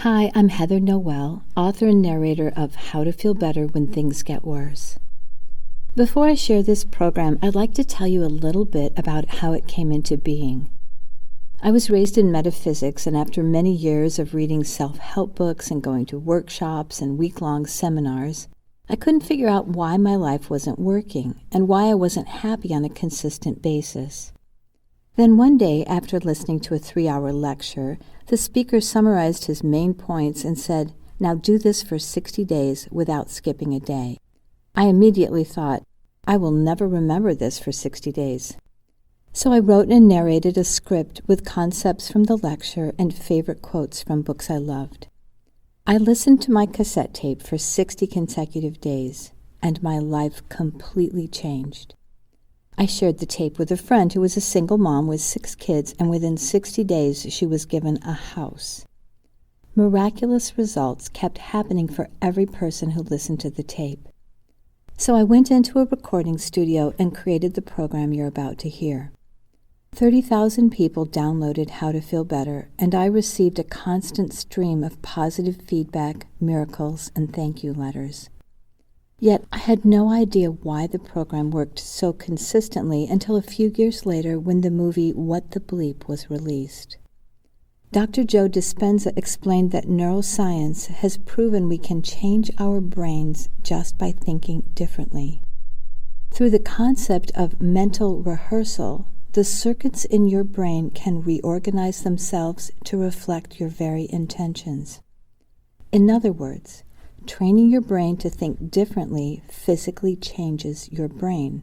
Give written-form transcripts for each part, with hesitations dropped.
Hi, I'm Heather Noёl, author and narrator of How to Feel Better When Things Get Worse. Before I share this program, I'd like to tell you a little bit about how it came into being. I was raised in metaphysics, and after many years of reading self-help books and going to workshops and week-long seminars, I couldn't figure out why my life wasn't working and why I wasn't happy on a consistent basis. Then one day, after listening to a 3-hour lecture, the speaker summarized his main points and said, "Now do this for 60 days without skipping a day." I immediately thought, I will never remember this for 60 days. So I wrote and narrated a script with concepts from the lecture and favorite quotes from books I loved. I listened to my cassette tape for 60 consecutive days, and my life completely changed. I shared the tape with a friend who was a single mom with 6 kids, and within 60 days she was given a house. Miraculous results kept happening for every person who listened to the tape. So I went into a recording studio and created the program you're about to hear. 30,000 people downloaded How to Feel Better, and I received a constant stream of positive feedback, miracles, and thank you letters. Yet I had no idea why the program worked so consistently until a few years later when the movie What the Bleep was released. Dr. Joe Dispenza explained that neuroscience has proven we can change our brains just by thinking differently. Through the concept of mental rehearsal, the circuits in your brain can reorganize themselves to reflect your very intentions. In other words, training your brain to think differently physically changes your brain.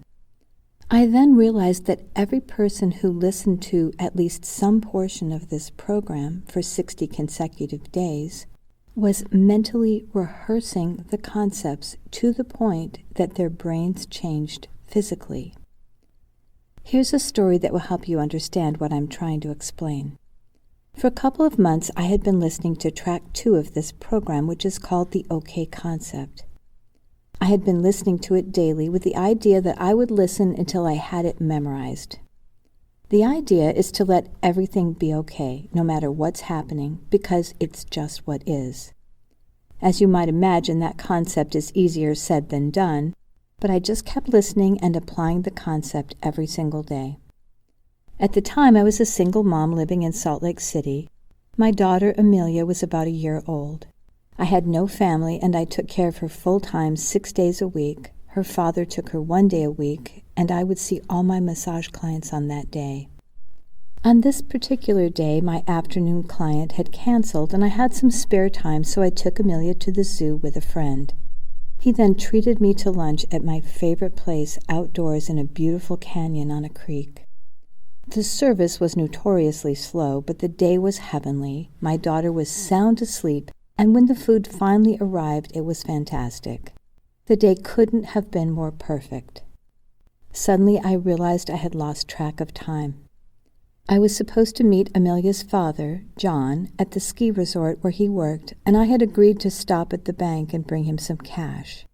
I then realized that every person who listened to at least some portion of this program for 60 consecutive days was mentally rehearsing the concepts to the point that their brains changed physically. Here's a story that will help you understand what I'm trying to explain. For a couple of months, I had been listening to track 2 of this program, which is called the OK Concept. I had been listening to it daily with the idea that I would listen until I had it memorized. The idea is to let everything be okay, no matter what's happening, because it's just what is. As you might imagine, that concept is easier said than done, but I just kept listening and applying the concept every single day. At the time, I was a single mom living in Salt Lake City. My daughter, Amelia, was about a year old. I had no family, and I took care of her full-time 6 days a week. Her father took her 1 day a week, and I would see all my massage clients on that day. On this particular day, my afternoon client had canceled, and I had some spare time, so I took Amelia to the zoo with a friend. He then treated me to lunch at my favorite place outdoors in a beautiful canyon on a creek. The service was notoriously slow, but the day was heavenly. My daughter was sound asleep, and when the food finally arrived, it was fantastic. The day couldn't have been more perfect. Suddenly, I realized I had lost track of time. I was supposed to meet Amelia's father, John, at the ski resort where he worked, and I had agreed to stop at the bank and bring him some cash.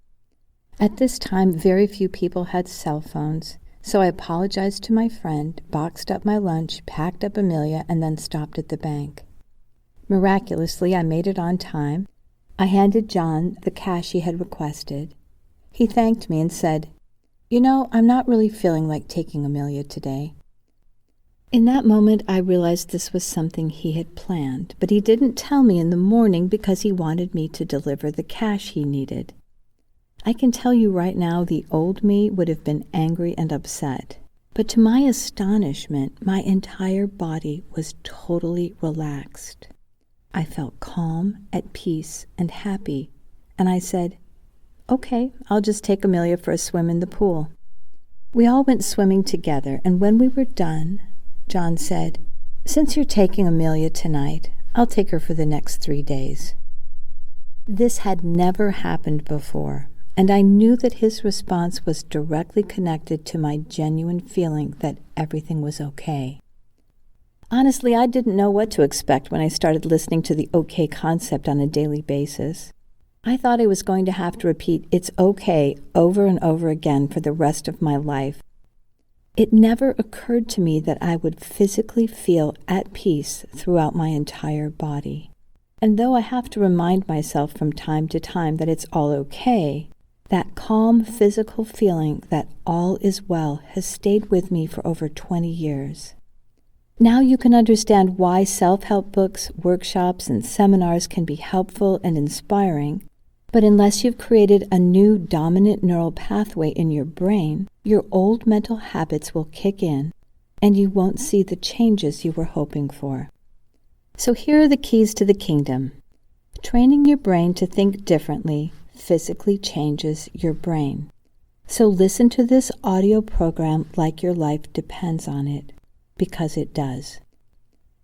At this time, very few people had cell phones, so I apologized to my friend, boxed up my lunch, packed up Amelia, and then stopped at the bank. Miraculously, I made it on time. I handed John the cash he had requested. He thanked me and said, I'm not really feeling like taking Amelia today." In that moment, I realized this was something he had planned, but he didn't tell me in the morning because he wanted me to deliver the cash he needed. I can tell you right now, the old me would have been angry and upset. But to my astonishment, my entire body was totally relaxed. I felt calm, at peace, and happy, and I said, "Okay, I'll just take Amelia for a swim in the pool." We all went swimming together, and when we were done, John said, "Since you're taking Amelia tonight, I'll take her for the next 3 days." This had never happened before, and I knew that his response was directly connected to my genuine feeling that everything was okay. Honestly, I didn't know what to expect when I started listening to the OK Concept on a daily basis. I thought I was going to have to repeat "it's okay" over and over again for the rest of my life. It never occurred to me that I would physically feel at peace throughout my entire body. And though I have to remind myself from time to time that it's all okay, that calm physical feeling that all is well has stayed with me for over 20 years. Now you can understand why self-help books, workshops, and seminars can be helpful and inspiring, but unless you've created a new dominant neural pathway in your brain, your old mental habits will kick in, and you won't see the changes you were hoping for. So here are the keys to the kingdom. Training your brain to think differently physically changes your brain. So listen to this audio program like your life depends on it, because it does.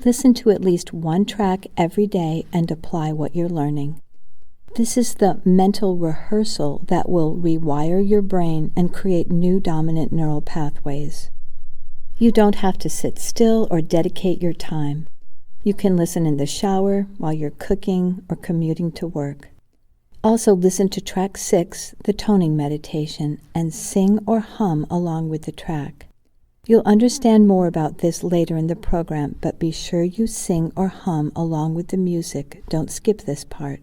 Listen to at least one track every day and apply what you're learning. This is the mental rehearsal that will rewire your brain and create new dominant neural pathways. You don't have to sit still or dedicate your time. You can listen in the shower, while you're cooking, or commuting to work. Also listen to track 6, the toning meditation, and sing or hum along with the track. You'll understand more about this later in the program, but be sure you sing or hum along with the music. Don't skip this part.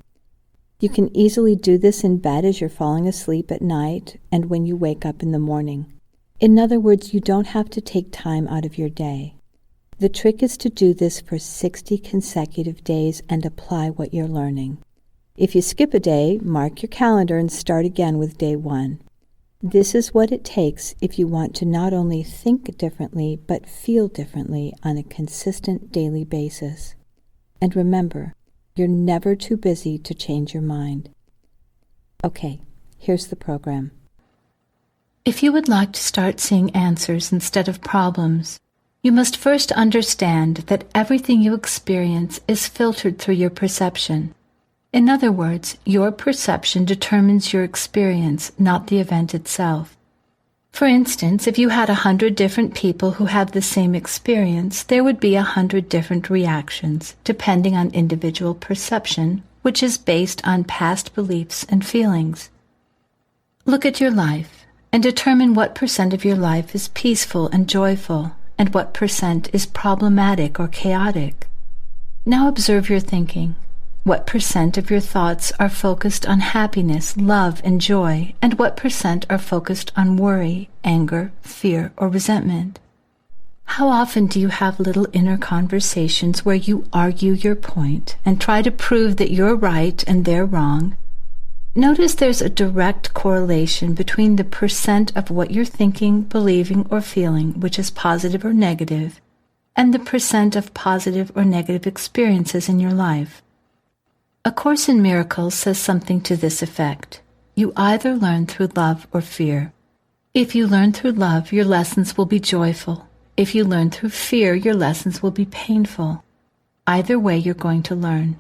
You can easily do this in bed as you're falling asleep at night and when you wake up in the morning. In other words, you don't have to take time out of your day. The trick is to do this for 60 consecutive days and apply what you're learning. If you skip a day, mark your calendar and start again with day 1. This is what it takes if you want to not only think differently, but feel differently on a consistent daily basis. And remember, you're never too busy to change your mind. Okay, here's the program. If you would like to start seeing answers instead of problems, you must first understand that everything you experience is filtered through your perception. In other words, your perception determines your experience, not the event itself. For instance, if you had 100 different people who had the same experience, there would be 100 different reactions, depending on individual perception, which is based on past beliefs and feelings. Look at your life and determine what % of your life is peaceful and joyful, and what % is problematic or chaotic. Now observe your thinking. What % of your thoughts are focused on happiness, love, and joy, and what % are focused on worry, anger, fear, or resentment? How often do you have little inner conversations where you argue your point and try to prove that you're right and they're wrong? Notice there's a direct correlation between the % of what you're thinking, believing, or feeling, which is positive or negative, and the % of positive or negative experiences in your life. A Course in Miracles says something to this effect. You either learn through love or fear. If you learn through love, your lessons will be joyful. If you learn through fear, your lessons will be painful. Either way, you're going to learn.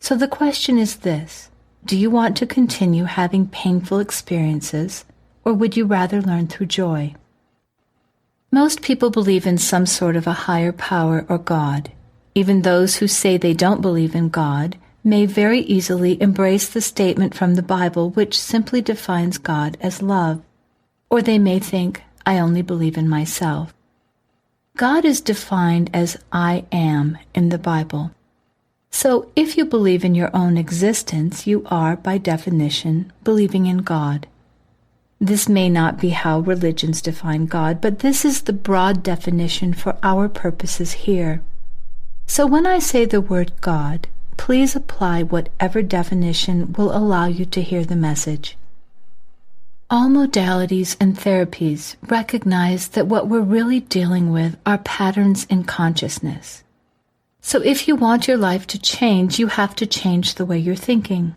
So the question is this: do you want to continue having painful experiences, or would you rather learn through joy? Most people believe in some sort of a higher power or God. Even those who say they don't believe in God may very easily embrace the statement from the Bible which simply defines God as love. Or they may think, I only believe in myself. God is defined as I am in the Bible. So if you believe in your own existence, you are, by definition, believing in God. This may not be how religions define God, but this is the broad definition for our purposes here. So when I say the word God, please apply whatever definition will allow you to hear the message. All modalities and therapies recognize that what we're really dealing with are patterns in consciousness. So if you want your life to change, you have to change the way you're thinking.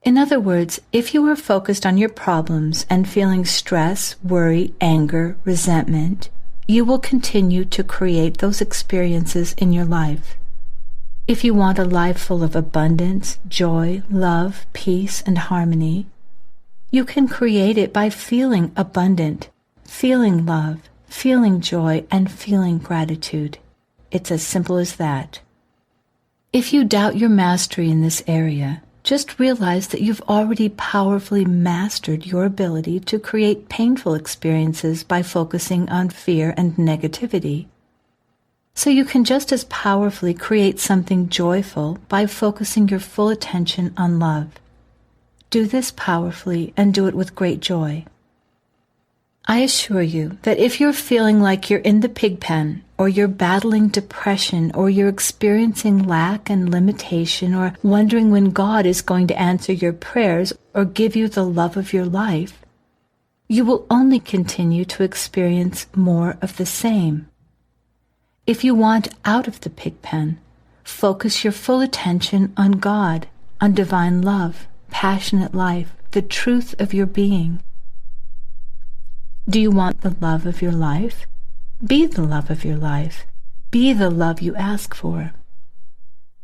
In other words, if you are focused on your problems and feeling stress, worry, anger, resentment, you will continue to create those experiences in your life. If you want a life full of abundance, joy, love, peace, and harmony, you can create it by feeling abundant, feeling love, feeling joy, and feeling gratitude. It's as simple as that. If you doubt your mastery in this area, just realize that you've already powerfully mastered your ability to create painful experiences by focusing on fear and negativity. So you can just as powerfully create something joyful by focusing your full attention on love. Do this powerfully and do it with great joy. I assure you that if you're feeling like you're in the pig pen, or you're battling depression, or you're experiencing lack and limitation, or wondering when God is going to answer your prayers or give you the love of your life, you will only continue to experience more of the same. If you want out of the pig pen, focus your full attention on God, on divine love, passionate life, the truth of your being. Do you want the love of your life? Be the love of your life. Be the love you ask for.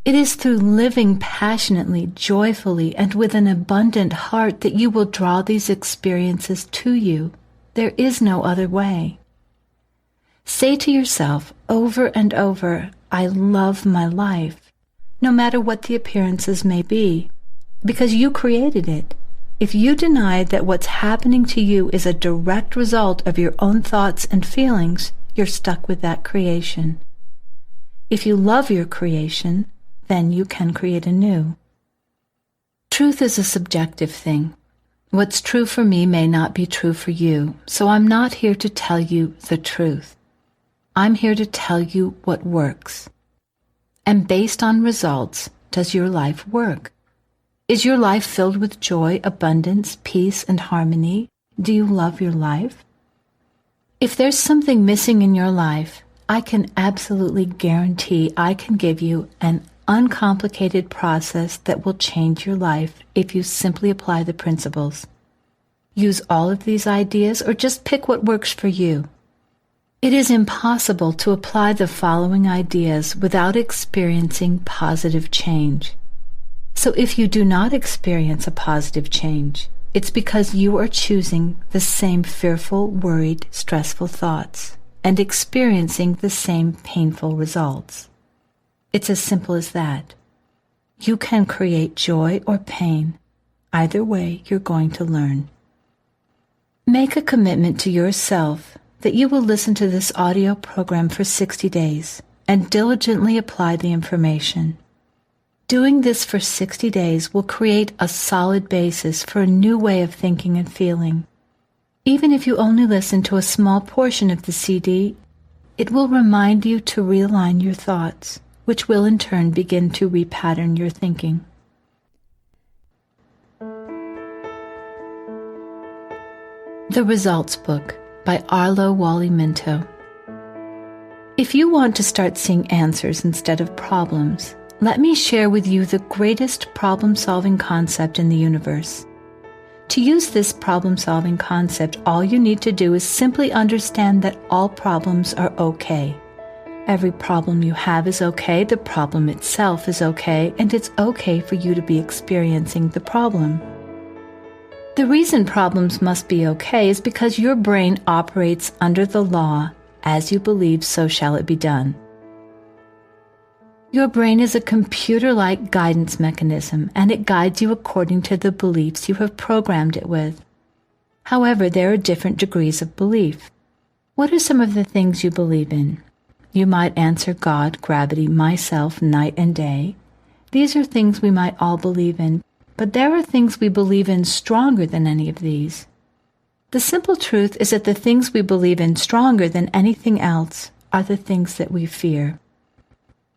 It is through living passionately, joyfully, and with an abundant heart that you will draw these experiences to you. There is no other way. Say to yourself over and over, I love my life, no matter what the appearances may be, because you created it. If you deny that what's happening to you is a direct result of your own thoughts and feelings, you're stuck with that creation. If you love your creation, then you can create anew. Truth is a subjective thing. What's true for me may not be true for you, so I'm not here to tell you the truth. I'm here to tell you what works. And based on results, does your life work? Is your life filled with joy, abundance, peace, and harmony? Do you love your life? If there's something missing in your life, I can absolutely guarantee I can give you an uncomplicated process that will change your life if you simply apply the principles. Use all of these ideas or just pick what works for you. It is impossible to apply the following ideas without experiencing positive change. So if you do not experience a positive change, it's because you are choosing the same fearful, worried, stressful thoughts and experiencing the same painful results. It's as simple as that. You can create joy or pain. Either way, you're going to learn. Make a commitment to yourself that you will listen to this audio program for 60 days and diligently apply the information. Doing this for 60 days will create a solid basis for a new way of thinking and feeling. Even if you only listen to a small portion of the CD, it will remind you to realign your thoughts, which will in turn begin to repattern your thinking. The Results Book by Arlo Wally-Minto. If you want to start seeing answers instead of problems, let me share with you the greatest problem-solving concept in the universe. To use this problem-solving concept, all you need to do is simply understand that all problems are okay. Every problem you have is okay, the problem itself is okay, and it's okay for you to be experiencing the problem. The reason problems must be okay is because your brain operates under the law, as you believe, so shall it be done. Your brain is a computer-like guidance mechanism, and it guides you according to the beliefs you have programmed it with. However, there are different degrees of belief. What are some of the things you believe in? You might answer God, gravity, myself, night and day. These are things we might all believe in, but there are things we believe in stronger than any of these. The simple truth is that the things we believe in stronger than anything else are the things that we fear.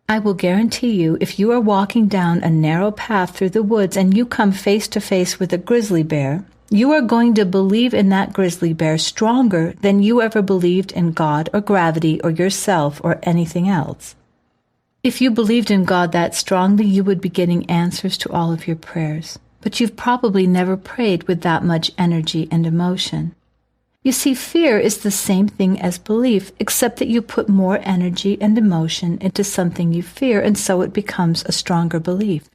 I will guarantee you, if you are walking down a narrow path through the woods and you come face to face with a grizzly bear, you are going to believe in that grizzly bear stronger than you ever believed in God or gravity or yourself or anything else. If you believed in God that strongly, you would be getting answers to all of your prayers, but you've probably never prayed with that much energy and emotion. You see, fear is the same thing as belief, except that you put more energy and emotion into something you fear, and so it becomes a stronger belief.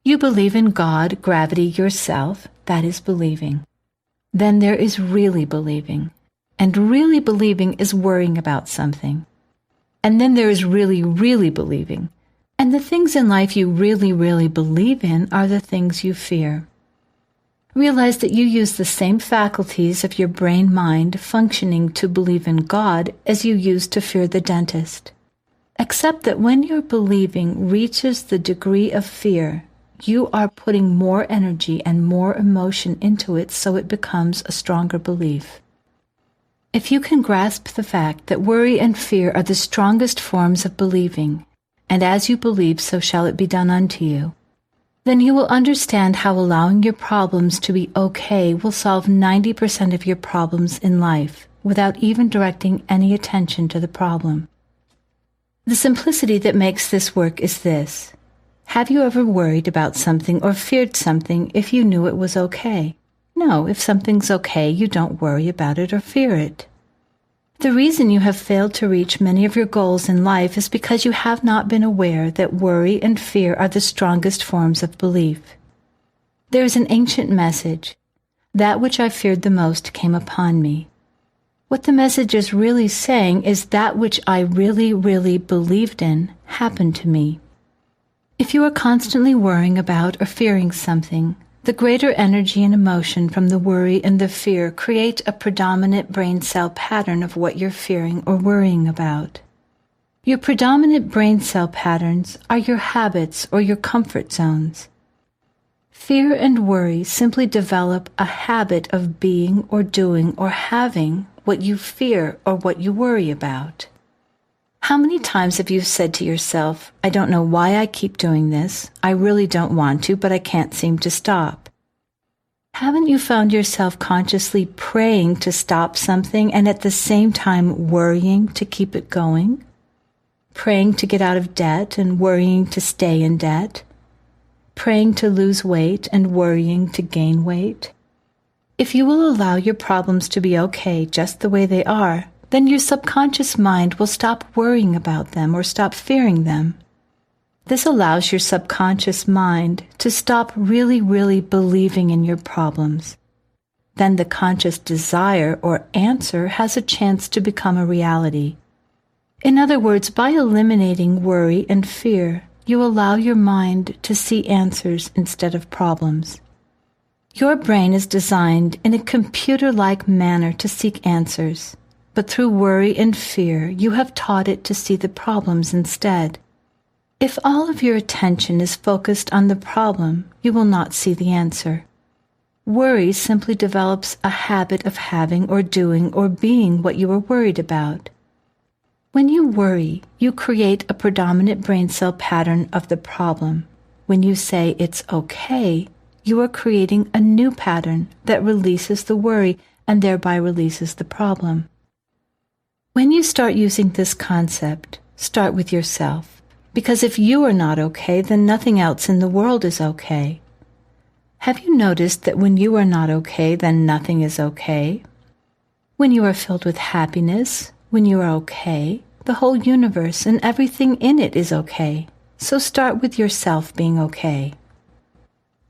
You believe in God, gravity, yourself. That is believing. Then there is really believing. And really believing is worrying about something. And then there is really, really believing. And the things in life you really, really believe in are the things you fear. Realize that you use the same faculties of your brain-mind functioning to believe in God as you use to fear the dentist. Except that when your believing reaches the degree of fear, you are putting more energy and more emotion into it so it becomes a stronger belief. If you can grasp the fact that worry and fear are the strongest forms of believing, and as you believe so shall it be done unto you, then you will understand how allowing your problems to be okay will solve 90% of your problems in life without even directing any attention to the problem. The simplicity that makes this work is this. Have you ever worried about something or feared something if you knew it was okay? No, if something's okay, you don't worry about it or fear it. The reason you have failed to reach many of your goals in life is because you have not been aware that worry and fear are the strongest forms of belief. There is an ancient message, "That which I feared the most came upon me." What the message is really saying is that which I really, really believed in happened to me. If you are constantly worrying about or fearing something, the greater energy and emotion from the worry and the fear create a predominant brain cell pattern of what you're fearing or worrying about. Your predominant brain cell patterns are your habits or your comfort zones. Fear and worry simply develop a habit of being or doing or having what you fear or what you worry about. How many times have you said to yourself, "I don't know why I keep doing this. I really don't want to, but I can't seem to stop"? Haven't you found yourself consciously praying to stop something and at the same time worrying to keep it going? Praying to get out of debt and worrying to stay in debt? Praying to lose weight and worrying to gain weight? If you will allow your problems to be okay just the way they are, then your subconscious mind will stop worrying about them or stop fearing them. This allows your subconscious mind to stop really, really believing in your problems. Then the conscious desire or answer has a chance to become a reality. In other words, by eliminating worry and fear, you allow your mind to see answers instead of problems. Your brain is designed in a computer-like manner to seek answers. But through worry and fear, you have taught it to see the problems instead. If all of your attention is focused on the problem, you will not see the answer. Worry simply develops a habit of having or doing or being what you are worried about. When you worry, you create a predominant brain cell pattern of the problem. When you say it's okay, you are creating a new pattern that releases the worry and thereby releases the problem. When you start using this concept, start with yourself, because if you are not okay, then nothing else in the world is okay. Have you noticed that when you are not okay, then nothing is okay? When you are filled with happiness, when you are okay, the whole universe and everything in it is okay. So start with yourself being okay.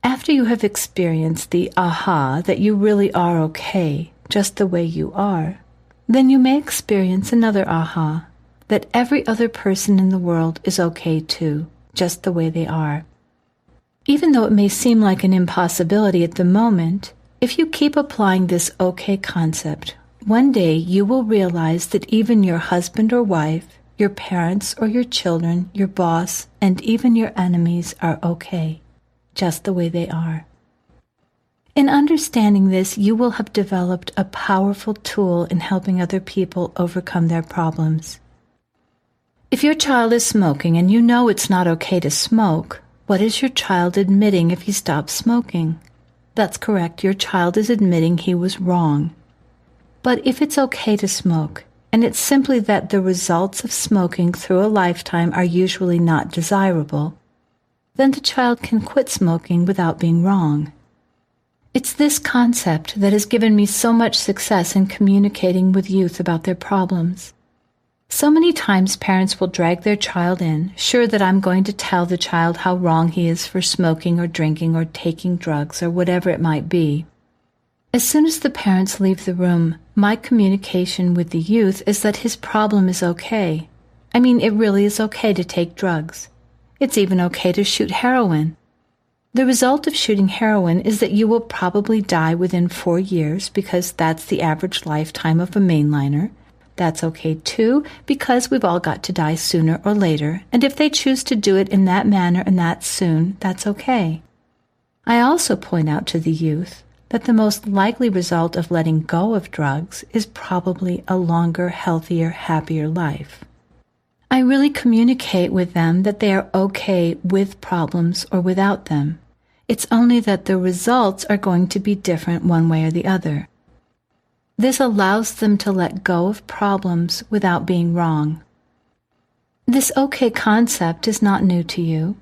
After you have experienced the aha that you really are okay, just the way you are, then you may experience another aha, that every other person in the world is okay too, just the way they are. Even though it may seem like an impossibility at the moment, if you keep applying this okay concept, one day you will realize that even your husband or wife, your parents or your children, your boss, and even your enemies are okay, just the way they are. In understanding this, you will have developed a powerful tool in helping other people overcome their problems. If your child is smoking and you know it's not okay to smoke, what is your child admitting if he stops smoking? That's correct, your child is admitting he was wrong. But if it's okay to smoke, and it's simply that the results of smoking through a lifetime are usually not desirable, then the child can quit smoking without being wrong. It's this concept that has given me so much success in communicating with youth about their problems. So many times parents will drag their child in, sure that I'm going to tell the child how wrong he is for smoking or drinking or taking drugs or whatever it might be. As soon as the parents leave the room, my communication with the youth is that his problem is okay. I mean, it really is okay to take drugs. It's even okay to shoot heroin. The result of shooting heroin is that you will probably die within 4 years because that's the average lifetime of a mainliner. That's okay too, because we've all got to die sooner or later, and if they choose to do it in that manner and that soon, that's okay. I also point out to the youth that the most likely result of letting go of drugs is probably a longer, healthier, happier life. I really communicate with them that they are okay with problems or without them. It's only that the results are going to be different one way or the other. This allows them to let go of problems without being wrong. This okay concept is not new to you.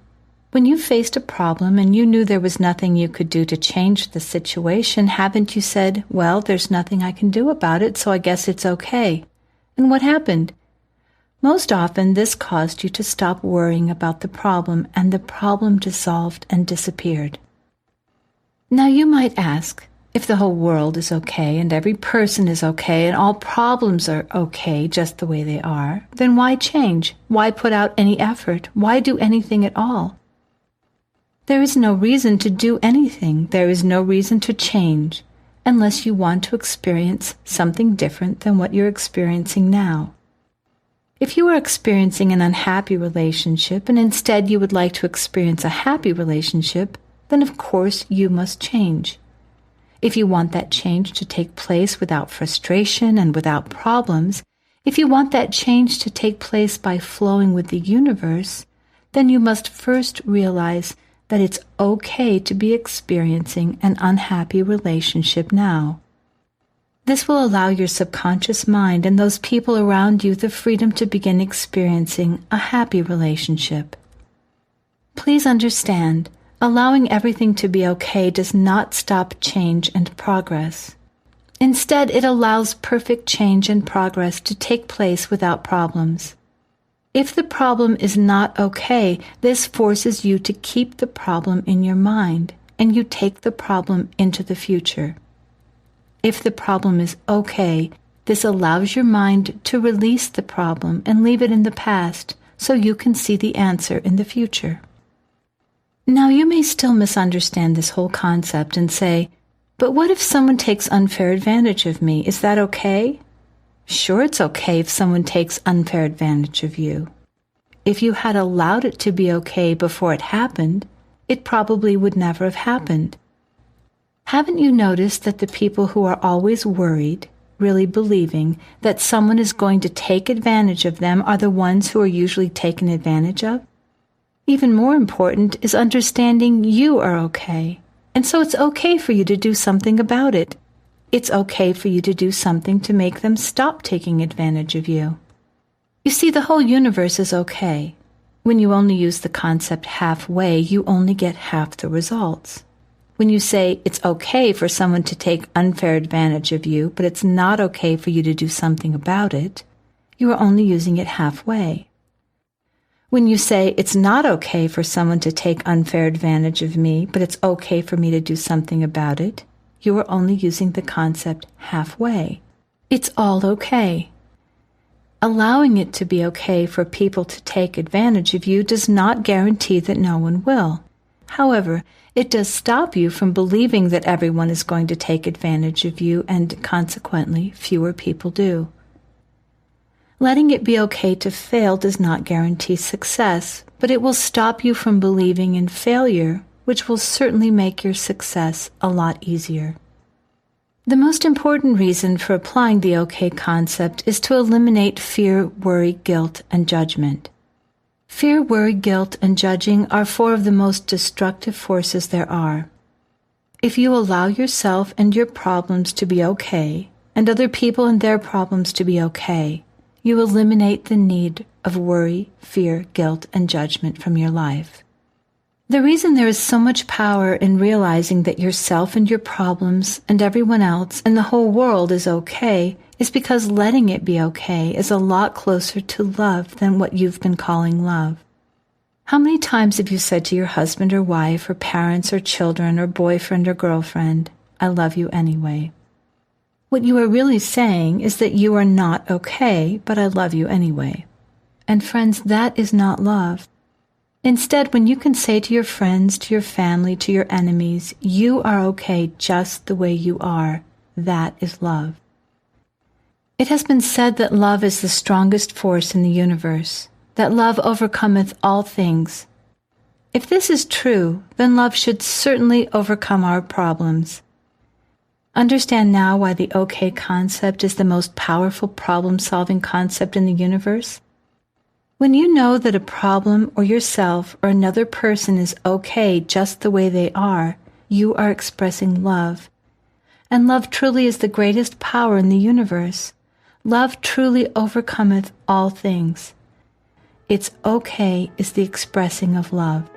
When you faced a problem and you knew there was nothing you could do to change the situation, haven't you said, well, there's nothing I can do about it, so I guess it's okay? And what happened? Most often, this caused you to stop worrying about the problem, and the problem dissolved and disappeared. Now you might ask, if the whole world is okay and every person is okay and all problems are okay just the way they are, then why change? Why put out any effort? Why do anything at all? There is no reason to do anything. There is no reason to change unless you want to experience something different than what you're experiencing now. If you are experiencing an unhappy relationship and instead you would like to experience a happy relationship, then of course you must change. If you want that change to take place without frustration and without problems, if you want that change to take place by flowing with the universe, then you must first realize that it's okay to be experiencing an unhappy relationship now. This will allow your subconscious mind and those people around you the freedom to begin experiencing a happy relationship. Please understand, allowing everything to be okay does not stop change and progress. Instead, it allows perfect change and progress to take place without problems. If the problem is not okay, this forces you to keep the problem in your mind, and you take the problem into the future. If the problem is okay, this allows your mind to release the problem and leave it in the past so you can see the answer in the future. Now, you may still misunderstand this whole concept and say, but what if someone takes unfair advantage of me? Is that okay? Sure, it's okay if someone takes unfair advantage of you. If you had allowed it to be okay before it happened, it probably would never have happened. Haven't you noticed that the people who are always worried, really believing that someone is going to take advantage of them are the ones who are usually taken advantage of? Even more important is understanding you are okay, and so it's okay for you to do something about it. It's okay for you to do something to make them stop taking advantage of you. You see, the whole universe is okay. When you only use the concept halfway, you only get half the results. When you say it's okay for someone to take unfair advantage of you, but it's not okay for you to do something about it, you are only using it halfway. When you say it's not okay for someone to take unfair advantage of me, but it's okay for me to do something about it, you are only using the concept halfway. It's all okay. Allowing it to be okay for people to take advantage of you does not guarantee that no one will. However, it does stop you from believing that everyone is going to take advantage of you, and consequently, fewer people do. Letting it be okay to fail does not guarantee success, but it will stop you from believing in failure, which will certainly make your success a lot easier. The most important reason for applying the okay concept is to eliminate fear, worry, guilt, and judgment. Fear, worry, guilt, and judging are four of the most destructive forces there are. If you allow yourself and your problems to be okay, and other people and their problems to be okay, you eliminate the need of worry, fear, guilt, and judgment from your life. The reason there is so much power in realizing that yourself and your problems and everyone else and the whole world is okay is because letting it be okay is a lot closer to love than what you've been calling love. How many times have you said to your husband or wife or parents or children or boyfriend or girlfriend, I love you anyway? What you are really saying is that you are not okay, but I love you anyway. And friends, that is not love. Instead, when you can say to your friends, to your family, to your enemies, you are okay just the way you are, that is love. It has been said that love is the strongest force in the universe, that love overcometh all things. If this is true, then love should certainly overcome our problems. Understand now why the okay concept is the most powerful problem-solving concept in the universe? When you know that a problem or yourself or another person is okay just the way they are, you are expressing love. And love truly is the greatest power in the universe. Love truly overcometh all things. It's okay is the expressing of love.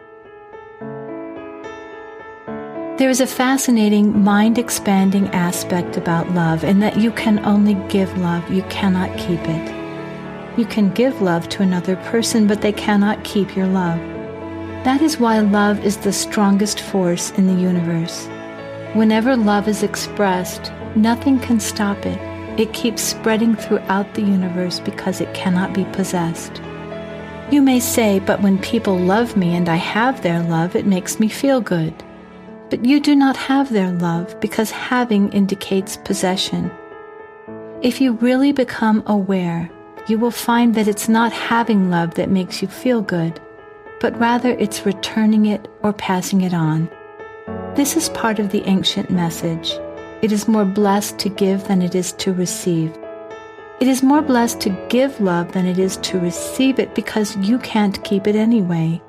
There is a fascinating, mind-expanding aspect about love in that you can only give love, you cannot keep it. You can give love to another person, but they cannot keep your love. That is why love is the strongest force in the universe. Whenever love is expressed, nothing can stop it. It keeps spreading throughout the universe because it cannot be possessed. You may say, but when people love me and I have their love, it makes me feel good. But you do not have their love because having indicates possession. If you really become aware, you will find that it's not having love that makes you feel good, but rather it's returning it or passing it on. This is part of the ancient message. It is more blessed to give than it is to receive. It is more blessed to give love than it is to receive it because you can't keep it anyway.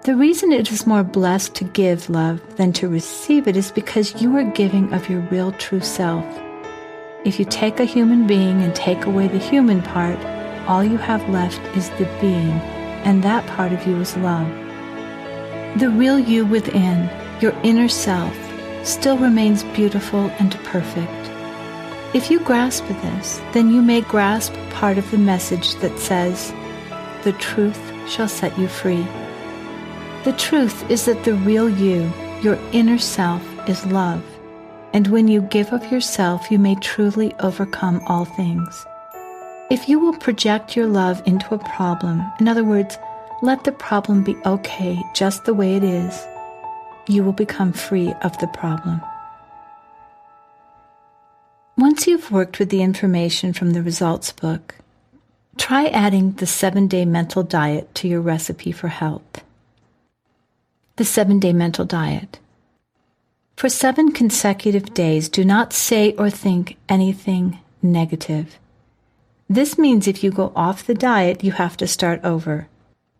The reason it is more blessed to give love than to receive it is because you are giving of your real true self. If you take a human being and take away the human part, all you have left is the being, and that part of you is love. The real you within, your inner self, still remains beautiful and perfect. If you grasp this, then you may grasp part of the message that says, "The truth shall set you free." The truth is that the real you, your inner self, is love. And when you give of yourself, you may truly overcome all things. If you will project your love into a problem, in other words, let the problem be okay just the way it is, you will become free of the problem. Once you've worked with the information from the results book, try adding the 7-day mental diet to your recipe for health. The 7-day mental diet. For 7 consecutive days, do not say or think anything negative. This means if you go off the diet, you have to start over.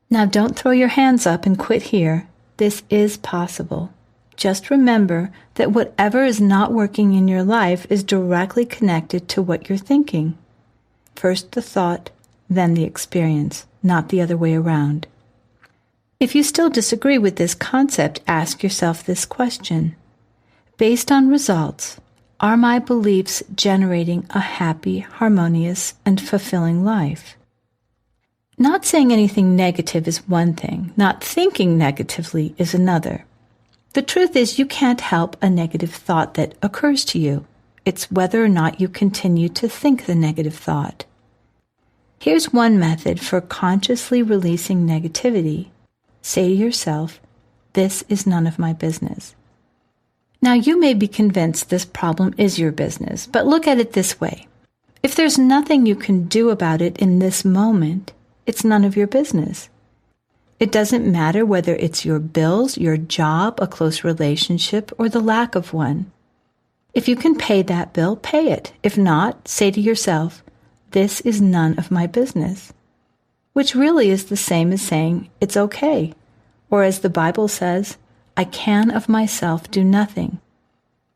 Now don't throw your hands up and quit here. This is possible. Just remember that whatever is not working in your life is directly connected to what you're thinking. First the thought, then the experience, not the other way around. If you still disagree with this concept, ask yourself this question. Based on results, are my beliefs generating a happy, harmonious, and fulfilling life? Not saying anything negative is one thing. Not thinking negatively is another. The truth is you can't help a negative thought that occurs to you. It's whether or not you continue to think the negative thought. Here's one method for consciously releasing negativity. Say to yourself, "This is none of my business." Now you may be convinced this problem is your business, but look at it this way. If there's nothing you can do about it in this moment, it's none of your business. It doesn't matter whether it's your bills, your job, a close relationship, or the lack of one. If you can pay that bill, pay it. If not, say to yourself, "This is none of my business." Which really is the same as saying, "It's okay." Or as the Bible says, "I can of myself do nothing."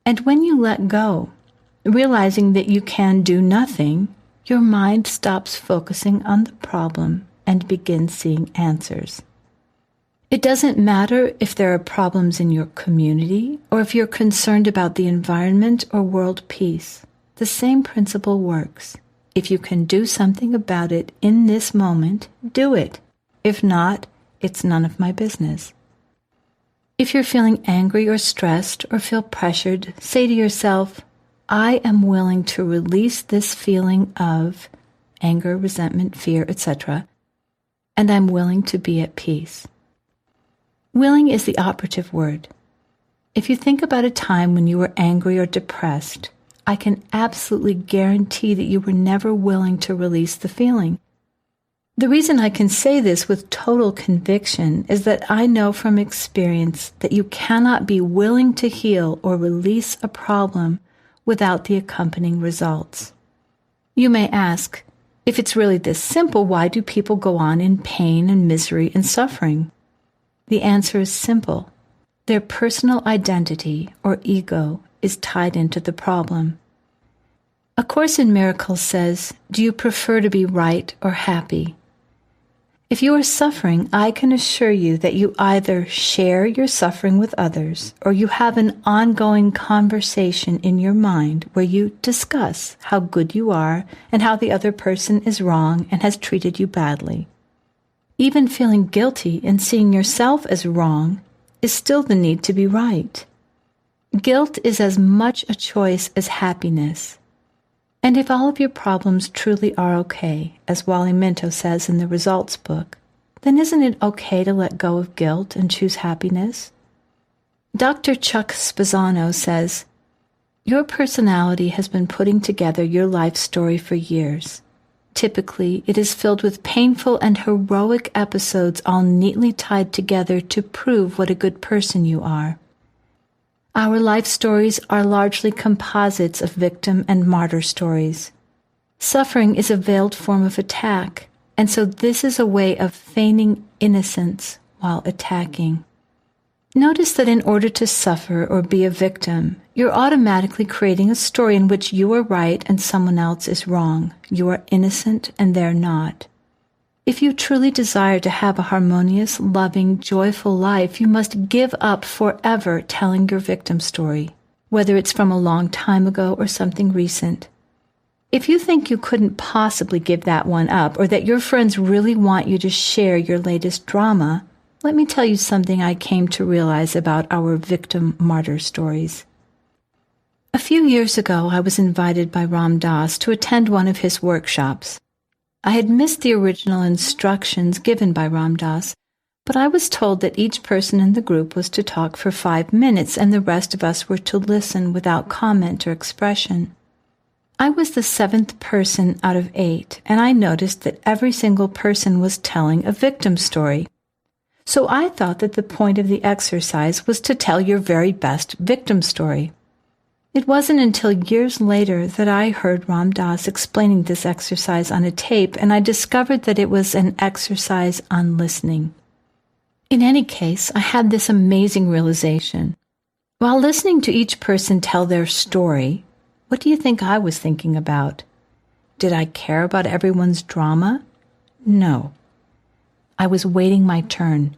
And when you let go, realizing that you can do nothing, your mind stops focusing on the problem and begins seeing answers. It doesn't matter if there are problems in your community or if you're concerned about the environment or world peace. The same principle works. If you can do something about it in this moment, do it. If not, it's none of my business. If you're feeling angry or stressed or feel pressured, say to yourself, "I am willing to release this feeling of anger, resentment, fear, etc., and I'm willing to be at peace." Willing is the operative word. If you think about a time when you were angry or depressed, I can absolutely guarantee that you were never willing to release the feeling. The reason I can say this with total conviction is that I know from experience that you cannot be willing to heal or release a problem without the accompanying results. You may ask, if it's really this simple, why do people go on in pain and misery and suffering? The answer is simple. Their personal identity or ego is tied into the problem. A Course in Miracles says, do you prefer to be right or happy? If you are suffering, I can assure you that you either share your suffering with others or you have an ongoing conversation in your mind where you discuss how good you are and how the other person is wrong and has treated you badly. Even feeling guilty and seeing yourself as wrong is still the need to be right. Guilt is as much a choice as happiness. And if all of your problems truly are okay, as Wally Minto says in the Results book, then isn't it okay to let go of guilt and choose happiness? Dr. Chuck Spezzano says, your personality has been putting together your life story for years. Typically, it is filled with painful and heroic episodes all neatly tied together to prove what a good person you are. Our life stories are largely composites of victim and martyr stories. Suffering is a veiled form of attack, and so this is a way of feigning innocence while attacking. Notice that in order to suffer or be a victim, you're automatically creating a story in which you are right and someone else is wrong. You are innocent and they're not. If you truly desire to have a harmonious, loving, joyful life, you must give up forever telling your victim story, whether it's from a long time ago or something recent. If you think you couldn't possibly give that one up, or that your friends really want you to share your latest drama, let me tell you something I came to realize about our victim-martyr stories. A few years ago, I was invited by Ram Dass to attend one of his workshops. I had missed the original instructions given by Ram Dass, but I was told that each person in the group was to talk for 5 minutes and the rest of us were to listen without comment or expression. I was the 7th person out of 8, and I noticed that every single person was telling a victim story. So I thought that the point of the exercise was to tell your very best victim story. It wasn't until years later that I heard Ram Dass explaining this exercise on a tape, and I discovered that it was an exercise on listening. In any case, I had this amazing realization. While listening to each person tell their story, what do you think I was thinking about? Did I care about everyone's drama? No. I was waiting my turn.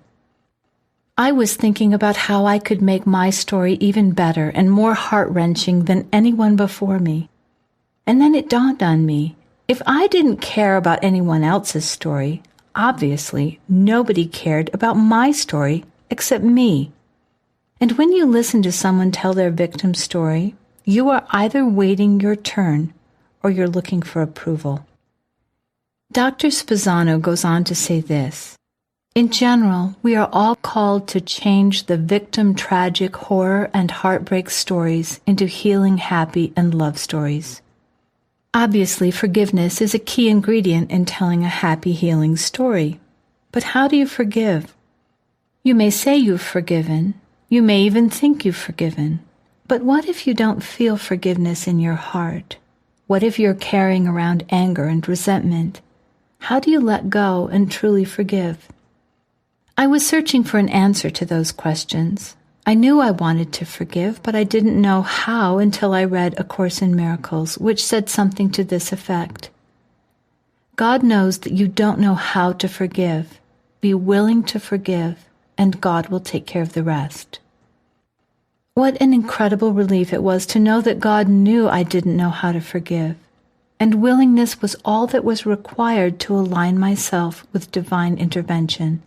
I was thinking about how I could make my story even better and more heart-wrenching than anyone before me. And then it dawned on me, if I didn't care about anyone else's story, obviously nobody cared about my story except me. And when you listen to someone tell their victim story, you are either waiting your turn or you're looking for approval. Dr. Spezzano goes on to say this. In general, we are all called to change the victim tragic horror and heartbreak stories into healing, happy, and love stories. Obviously, forgiveness is a key ingredient in telling a happy, healing story. But how do you forgive? You may say you've forgiven. You may even think you've forgiven. But what if you don't feel forgiveness in your heart? What if you're carrying around anger and resentment? How do you let go and truly forgive? I was searching for an answer to those questions. I knew I wanted to forgive, but I didn't know how until I read A Course in Miracles, which said something to this effect. God knows that you don't know how to forgive. Be willing to forgive, and God will take care of the rest. What an incredible relief it was to know that God knew I didn't know how to forgive, and willingness was all that was required to align myself with divine intervention.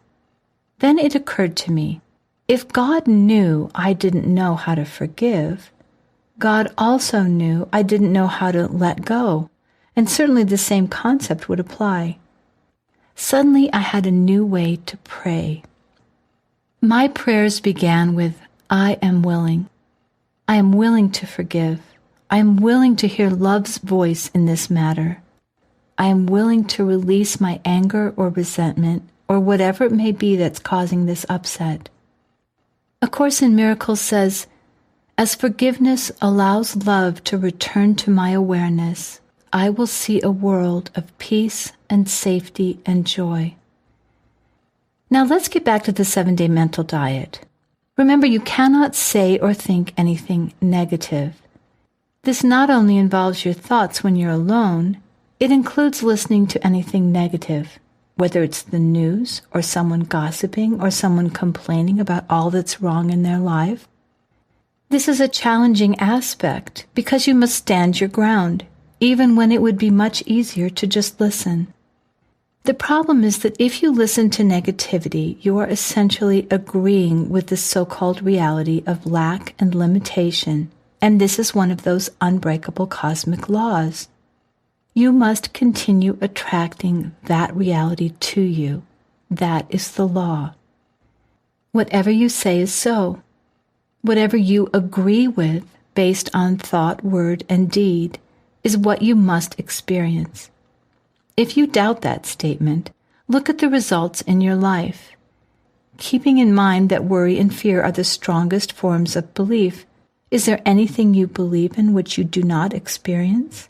Then it occurred to me, if God knew I didn't know how to forgive, God also knew I didn't know how to let go, and certainly the same concept would apply. Suddenly I had a new way to pray. My prayers began with, I am willing. I am willing to forgive. I am willing to hear love's voice in this matter. I am willing to release my anger or resentment or whatever it may be that's causing this upset. A Course in Miracles says, as forgiveness allows love to return to my awareness, I will see a world of peace and safety and joy. Now let's get back to the 7-day mental diet. Remember, you cannot say or think anything negative. This not only involves your thoughts when you're alone, it includes listening to anything negative, whether it's the news or someone gossiping or someone complaining about all that's wrong in their life. This is a challenging aspect because you must stand your ground, even when it would be much easier to just listen. The problem is that if you listen to negativity, you are essentially agreeing with the so-called reality of lack and limitation, and this is one of those unbreakable cosmic laws. You must continue attracting that reality to you. That is the law. Whatever you say is so. Whatever you agree with, based on thought, word, and deed, is what you must experience. If you doubt that statement, look at the results in your life. Keeping in mind that worry and fear are the strongest forms of belief, is there anything you believe in which you do not experience?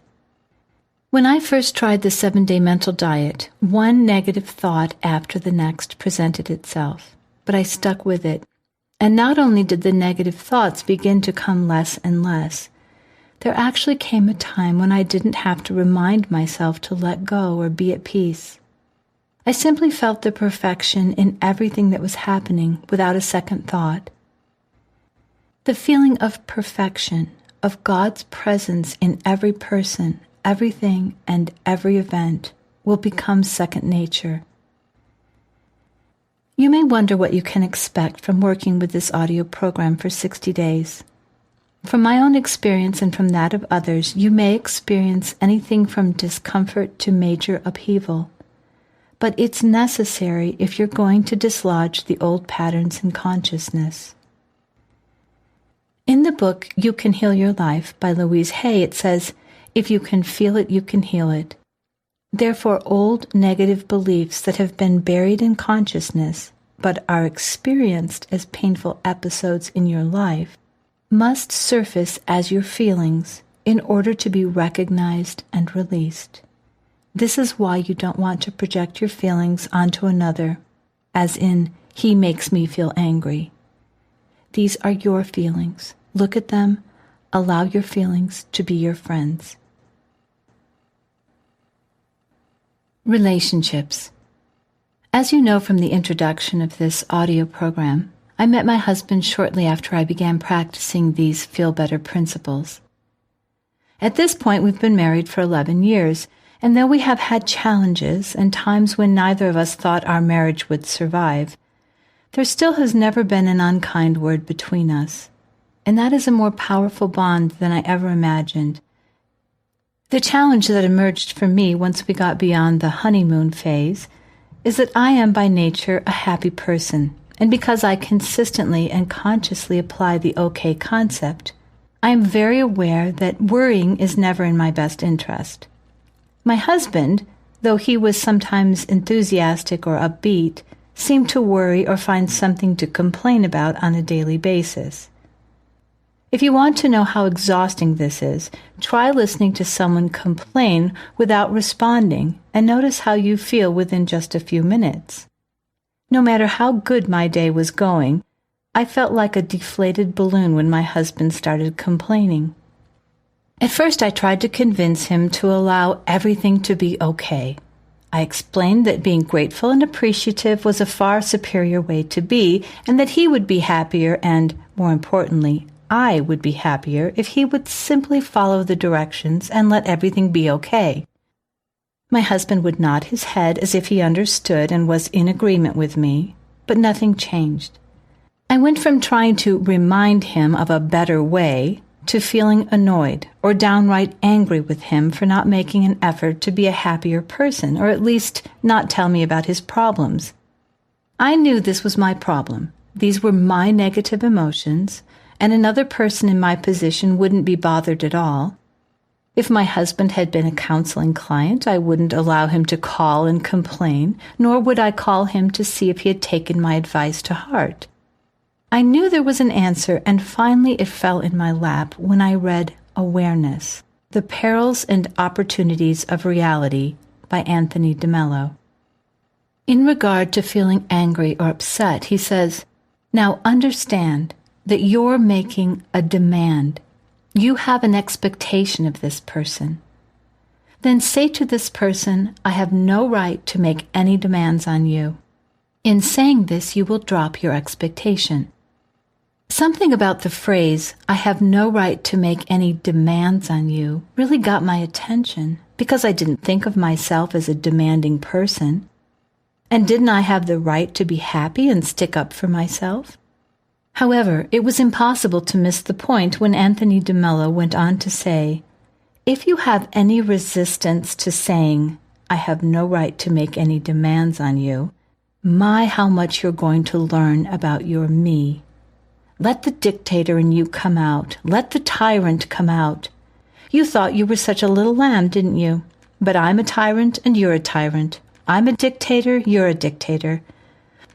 When I first tried the 7-day mental diet, one negative thought after the next presented itself, but I stuck with it. And not only did the negative thoughts begin to come less and less, there actually came a time when I didn't have to remind myself to let go or be at peace. I simply felt the perfection in everything that was happening without a second thought. The feeling of perfection, of God's presence in every person, everything, and every event will become second nature. You may wonder what you can expect from working with this audio program for 60 days. From my own experience and from that of others, you may experience anything from discomfort to major upheaval. But it's necessary if you're going to dislodge the old patterns in consciousness. In the book, You Can Heal Your Life by Louise Hay, it says, if you can feel it, you can heal it. Therefore, old negative beliefs that have been buried in consciousness, but are experienced as painful episodes in your life, must surface as your feelings in order to be recognized and released. This is why you don't want to project your feelings onto another, as in, he makes me feel angry. These are your feelings. Look at them. Allow your feelings to be your friends. Relationships. As you know from the introduction of this audio program, I met my husband shortly after I began practicing these feel-better principles. At this point, we've been married for 11 years, and though we have had challenges and times when neither of us thought our marriage would survive, there still has never been an unkind word between us, and that is a more powerful bond than I ever imagined. The challenge that emerged for me once we got beyond the honeymoon phase is that I am by nature a happy person, and because I consistently and consciously apply the okay concept, I am very aware that worrying is never in my best interest. My husband, though he was sometimes enthusiastic or upbeat, seemed to worry or find something to complain about on a daily basis. If you want to know how exhausting this is, try listening to someone complain without responding and notice how you feel within just a few minutes. No matter how good my day was going, I felt like a deflated balloon when my husband started complaining. At first, I tried to convince him to allow everything to be okay. I explained that being grateful and appreciative was a far superior way to be, and that he would be happier and, more importantly, I would be happier if he would simply follow the directions and let everything be okay. My husband would nod his head as if he understood and was in agreement with me, but nothing changed. I went from trying to remind him of a better way to feeling annoyed or downright angry with him for not making an effort to be a happier person, or at least not tell me about his problems. I knew this was my problem. These were my negative emotions, and another person in my position wouldn't be bothered at all. If my husband had been a counseling client, I wouldn't allow him to call and complain, nor would I call him to see if he had taken my advice to heart. I knew there was an answer, and finally it fell in my lap when I read Awareness, The Perils and Opportunities of Reality by Anthony DeMello. In regard to feeling angry or upset, he says, "Now understand that you're making a demand. You have an expectation of this person. Then say to this person, I have no right to make any demands on you. In saying this, you will drop your expectation." Something about the phrase, "I have no right to make any demands on you," really got my attention because I didn't think of myself as a demanding person. And didn't I have the right to be happy and stick up for myself? However, it was impossible to miss the point when Anthony DeMello went on to say, "If you have any resistance to saying, I have no right to make any demands on you, my, how much you're going to learn about your me. Let the dictator in you come out. Let the tyrant come out. You thought you were such a little lamb, didn't you? But I'm a tyrant and you're a tyrant. I'm a dictator, you're a dictator.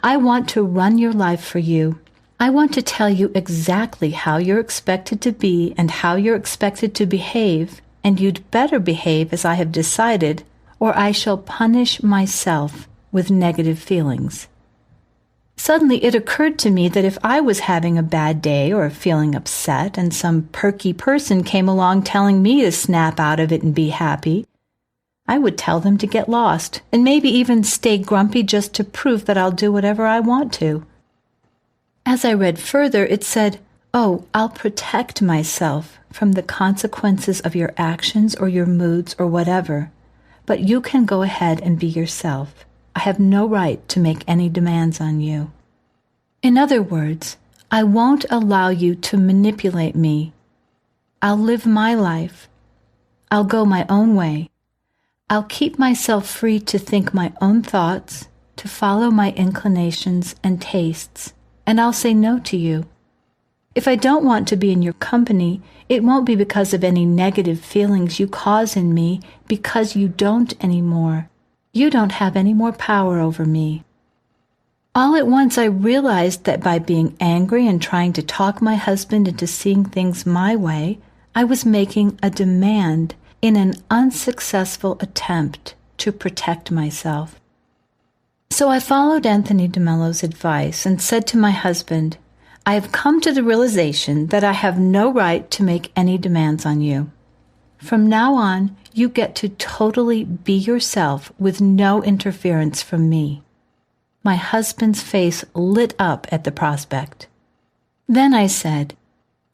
I want to run your life for you. I want to tell you exactly how you're expected to be and how you're expected to behave, and you'd better behave as I have decided, or I shall punish myself with negative feelings." Suddenly it occurred to me that if I was having a bad day or feeling upset and some perky person came along telling me to snap out of it and be happy, I would tell them to get lost and maybe even stay grumpy just to prove that I'll do whatever I want to. As I read further, it said, "Oh, I'll protect myself from the consequences of your actions or your moods or whatever, but you can go ahead and be yourself. I have no right to make any demands on you." In other words, I won't allow you to manipulate me. I'll live my life. I'll go my own way. I'll keep myself free to think my own thoughts, to follow my inclinations and tastes, and I'll say no to you. If I don't want to be in your company, it won't be because of any negative feelings you cause in me, because you don't anymore. You don't have any more power over me. All at once I realized that by being angry and trying to talk my husband into seeing things my way, I was making a demand in an unsuccessful attempt to protect myself. So I followed Anthony DeMello's advice and said to my husband, "I have come to the realization that I have no right to make any demands on you. From now on, you get to totally be yourself with no interference from me." My husband's face lit up at the prospect. Then I said,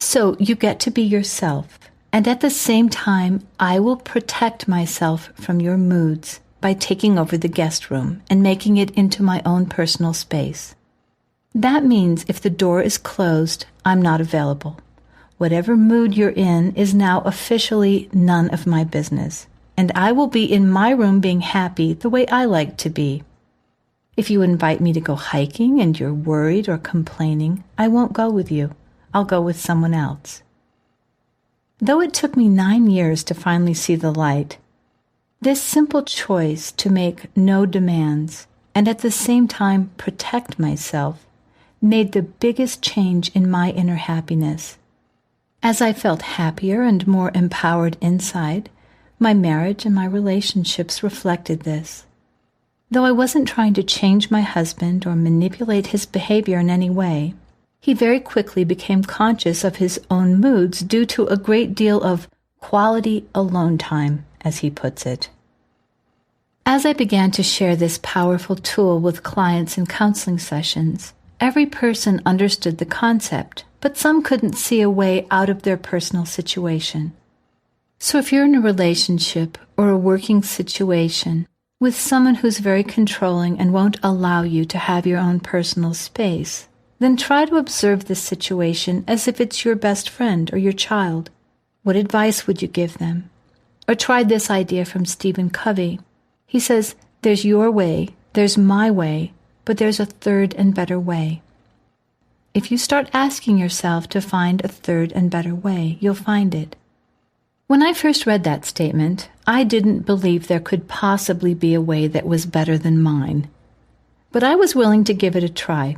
"So you get to be yourself, and at the same time, I will protect myself from your moods by taking over the guest room and making it into my own personal space. That means if the door is closed, I'm not available. Whatever mood you're in is now officially none of my business, and I will be in my room being happy the way I like to be. If you invite me to go hiking and you're worried or complaining, I won't go with you. I'll go with someone else." Though it took me 9 years to finally see the light, this simple choice to make no demands and at the same time protect myself made the biggest change in my inner happiness. As I felt happier and more empowered inside, my marriage and my relationships reflected this. Though I wasn't trying to change my husband or manipulate his behavior in any way, he very quickly became conscious of his own moods due to a great deal of quality alone time, as he puts it. As I began to share this powerful tool with clients in counseling sessions, every person understood the concept, but some couldn't see a way out of their personal situation. So if you're in a relationship or a working situation with someone who's very controlling and won't allow you to have your own personal space, then try to observe this situation as if it's your best friend or your child. What advice would you give them? Or try this idea from Stephen Covey. He says, "There's your way, there's my way, but there's a third and better way." If you start asking yourself to find a third and better way, you'll find it. When I first read that statement, I didn't believe there could possibly be a way that was better than mine. But I was willing to give it a try.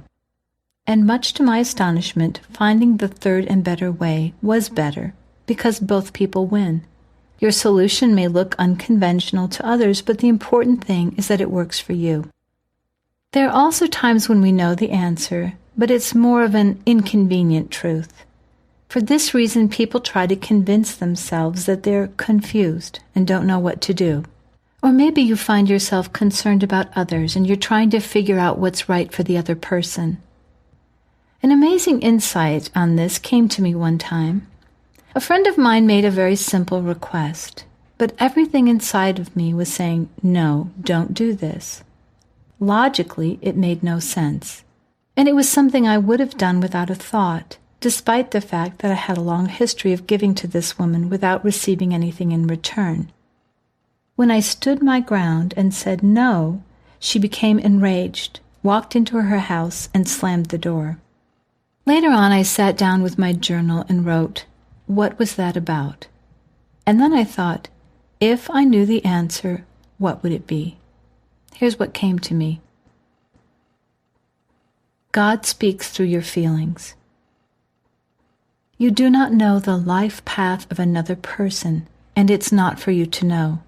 And much to my astonishment, finding the third and better way was better, because both people win. Your solution may look unconventional to others, but the important thing is that it works for you. There are also times when we know the answer, but it's more of an inconvenient truth. For this reason, people try to convince themselves that they're confused and don't know what to do. Or maybe you find yourself concerned about others and you're trying to figure out what's right for the other person. An amazing insight on this came to me one time. A friend of mine made a very simple request, but everything inside of me was saying, no, don't do this. Logically, it made no sense. And it was something I would have done without a thought, despite the fact that I had a long history of giving to this woman without receiving anything in return. When I stood my ground and said no, she became enraged, walked into her house, and slammed the door. Later on, I sat down with my journal and wrote, "What was that about?" And then I thought, if I knew the answer, what would it be? Here's what came to me. God speaks through your feelings. You do not know the life path of another person, and it's not for you to know.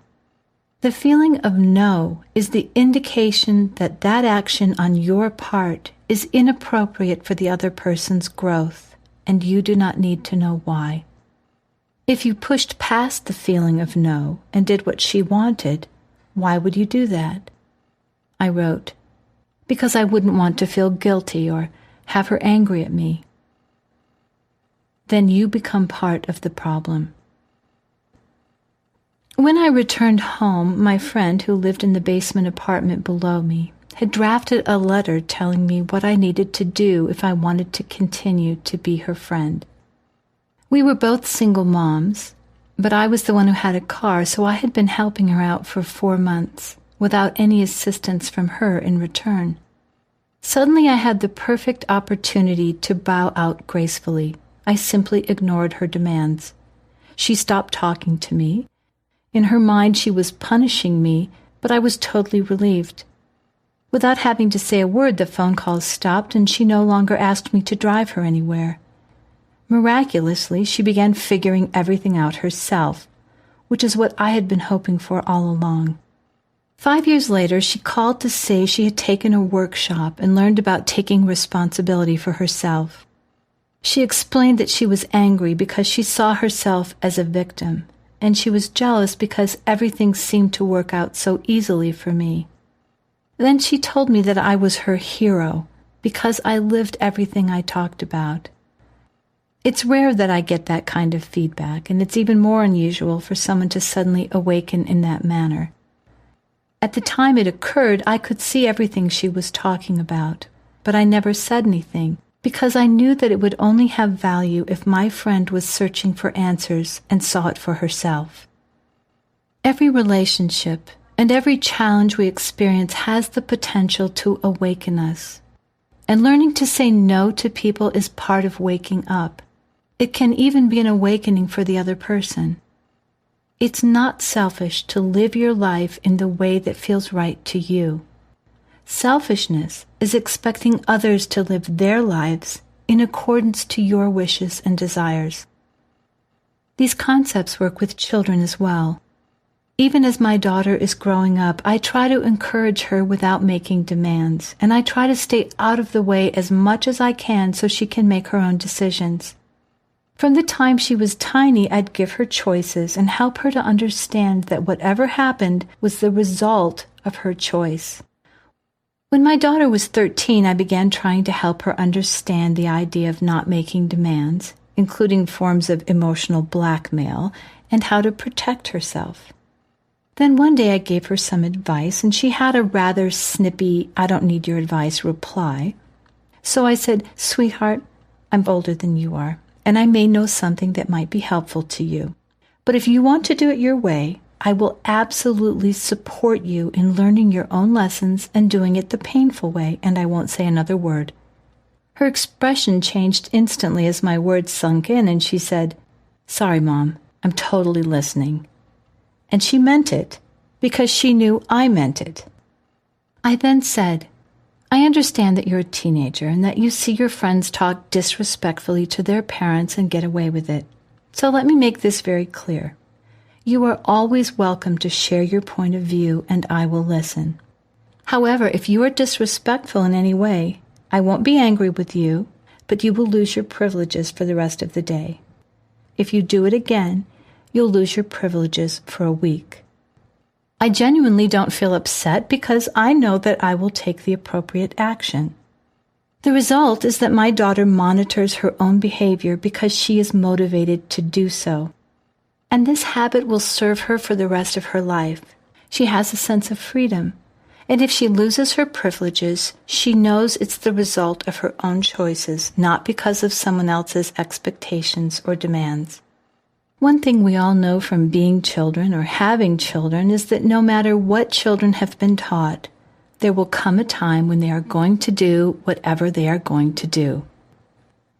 The feeling of no is the indication that that action on your part is inappropriate for the other person's growth, and you do not need to know why. If you pushed past the feeling of no and did what she wanted, why would you do that? I wrote, because I wouldn't want to feel guilty or have her angry at me. Then you become part of the problem. When I returned home, my friend, who lived in the basement apartment below me, had drafted a letter telling me what I needed to do if I wanted to continue to be her friend. We were both single moms, but I was the one who had a car, so I had been helping her out for 4 months, without any assistance from her in return. Suddenly I had the perfect opportunity to bow out gracefully. I simply ignored her demands. She stopped talking to me. In her mind, she was punishing me, but I was totally relieved. Without having to say a word, the phone calls stopped, and she no longer asked me to drive her anywhere. Miraculously, she began figuring everything out herself, which is what I had been hoping for all along. 5 years later, she called to say she had taken a workshop and learned about taking responsibility for herself. She explained that she was angry because she saw herself as a victim, and she was jealous because everything seemed to work out so easily for me. Then she told me that I was her hero because I lived everything I talked about. It's rare that I get that kind of feedback, and it's even more unusual for someone to suddenly awaken in that manner. At the time it occurred, I could see everything she was talking about, but I never said anything because I knew that it would only have value if my friend was searching for answers and saw it for herself. Every relationship and every challenge we experience has the potential to awaken us. And learning to say no to people is part of waking up. It can even be an awakening for the other person. It's not selfish to live your life in the way that feels right to you. Selfishness is expecting others to live their lives in accordance to your wishes and desires. These concepts work with children as well. Even as my daughter is growing up, I try to encourage her without making demands, and I try to stay out of the way as much as I can so she can make her own decisions. From the time she was tiny, I'd give her choices and help her to understand that whatever happened was the result of her choice. When my daughter was 13, I began trying to help her understand the idea of not making demands, including forms of emotional blackmail, and how to protect herself. Then one day I gave her some advice, and she had a rather snippy, "I don't need your advice" reply. So I said, "Sweetheart, I'm older than you are, and I may know something that might be helpful to you. But if you want to do it your way, I will absolutely support you in learning your own lessons and doing it the painful way, and I won't say another word." Her expression changed instantly as my words sunk in, and she said, "Sorry, Mom, I'm totally listening." And she meant it, because she knew I meant it. I then said, "I understand that you're a teenager and that you see your friends talk disrespectfully to their parents and get away with it. So let me make this very clear. You are always welcome to share your point of view, and I will listen. However, if you are disrespectful in any way, I won't be angry with you, but you will lose your privileges for the rest of the day. If you do it again, you'll lose your privileges for a week. I genuinely don't feel upset because I know that I will take the appropriate action. The result is that my daughter monitors her own behavior because she is motivated to do so. And this habit will serve her for the rest of her life. She has a sense of freedom. And if she loses her privileges, she knows it's the result of her own choices, not because of someone else's expectations or demands. One thing we all know from being children or having children is that no matter what children have been taught, there will come a time when they are going to do whatever they are going to do.